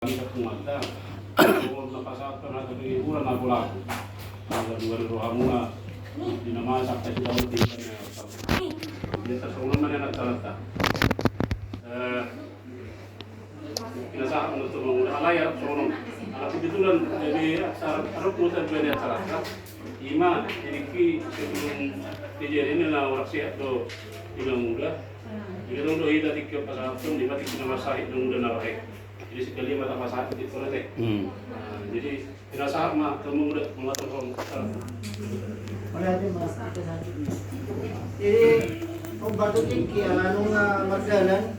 Sa kumata, tungkol na pasaktan natin ng ibulan na bulak. Nagadugan roha muna, dinamasak kasi daw din ka na dito sa unang man na nagsalata. Pinasahan mo ito mga alayar, so nung anak bitulan, jadi arap mo sa pwede at salata. Ima, tiniki, sebelum kejadian na orang sihat do ilang muda. Jika dong doi tadi kau pasaktan, di mati kita masahit dong muda narai. Jadi sekali mata pasakit itu nanti. Jadi pinasahan mah kamu muda mengatur orang. Marami mas ito sa atin. Kung bato tiki, anong magdalan,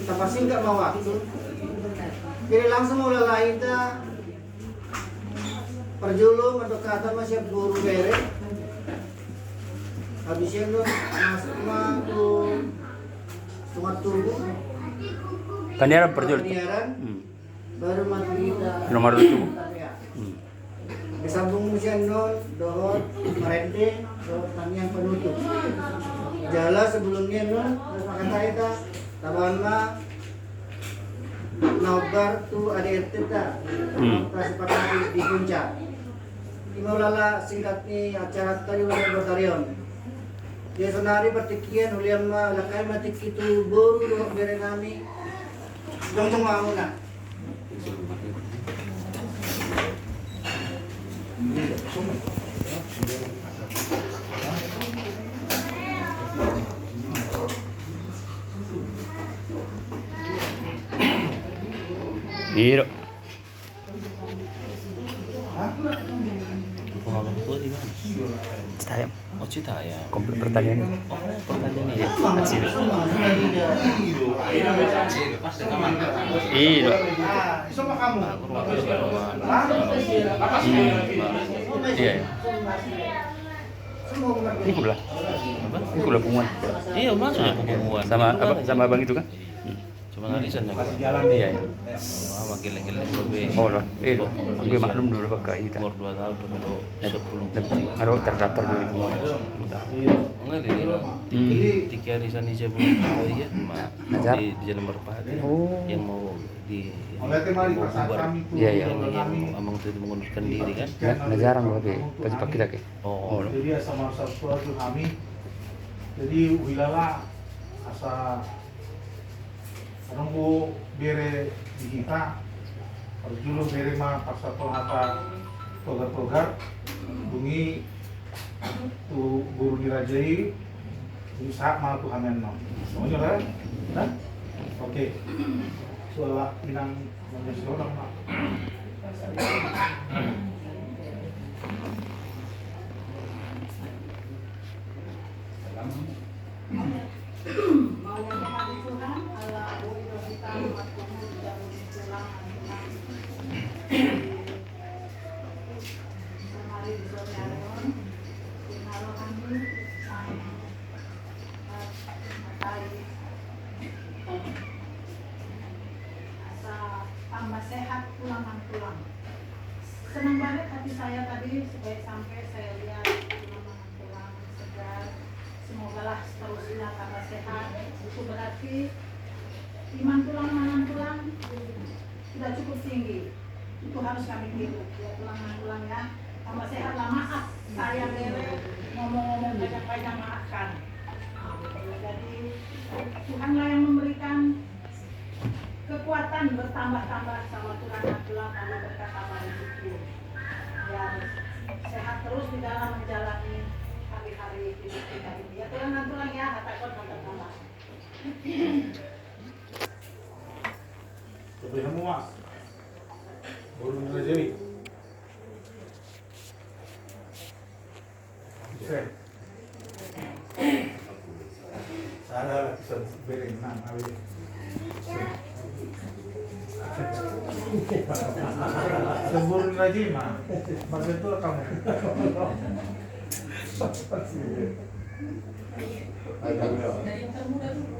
tapasin ka mawakto. Jadi langsung mulai kita perjulung atau kata masih guru bere. Habis itu masuk tuh tubuh. Kaniaran perjul. Baru mati kita. Nomor itu. Disambung musian non, dohot, merente, dohot tanyang penutup. Jala sebelumnya non, kata kita, tabanma, nobar tu ada eteta, kasih pakai di puncak. Imolala singkatnya acara tadi udah bertarion. Dia senari pertikian uliam lakai mati kitu boru doh berenami. Dong muna. Hiro. Pengalaman tua di mana? Citayam. Oh Citayam. Komplit pertanian. Oh pertanian ya. Hasil. Hiro. Sama kamu. Iya. Ini pula. Apa? Ini pula pengumuman. Iya mana pengumuman? Sama abang itu kan? Cuma arisan ya. Iya. Wah geleng-geleng lebih. Oh loh. Gue maklum dulu pakai itu. Umur 2 tahun atau 10. Ada terdaftar dulu semua. Enggak ini. Tiga arisan di Jabung ya, Najar? di Jalan Merpati. Oh. Yang mau di Mau bubar. Iya, iya. Yang amang itu mengundurkan diri kan. Nah, jarang tapi pagi kita ke. Oh. Jadi sama satu kami. Jadi wilala asa orang bu bere di kita perjulu bere mah paksa hata togar bungi tu guru dirajai bisa mah tu hamen no semuanya kan nah oke soal minang menjadi orang mah tambah sehat tulang. Senang banget hati saya tadi supaya sampai saya lihat tulang segar. Semoga lah seterusnya tambah sehat. Itu berarti iman tulang sudah cukup tinggi. Itu harus kami tiru. Ya, tulang-tulangnya tambah sehat lah. Maaf saya bere ngomong-ngomong banyak-banyak maafkan. Jadi Tuhanlah yang memberikan kekuatan bertambah-tambah sama tulang-tulang lalu berkat amal itu. Ya sehat terus di dalam menjalani hari-hari hidup kita ini. Ya tulang-tulang ya, katakan tambah. Tapi semua guru dirajai bisa ada bere nang awi Sembur lagi mah, maksud itu kamu. Dari yang termuda dulu.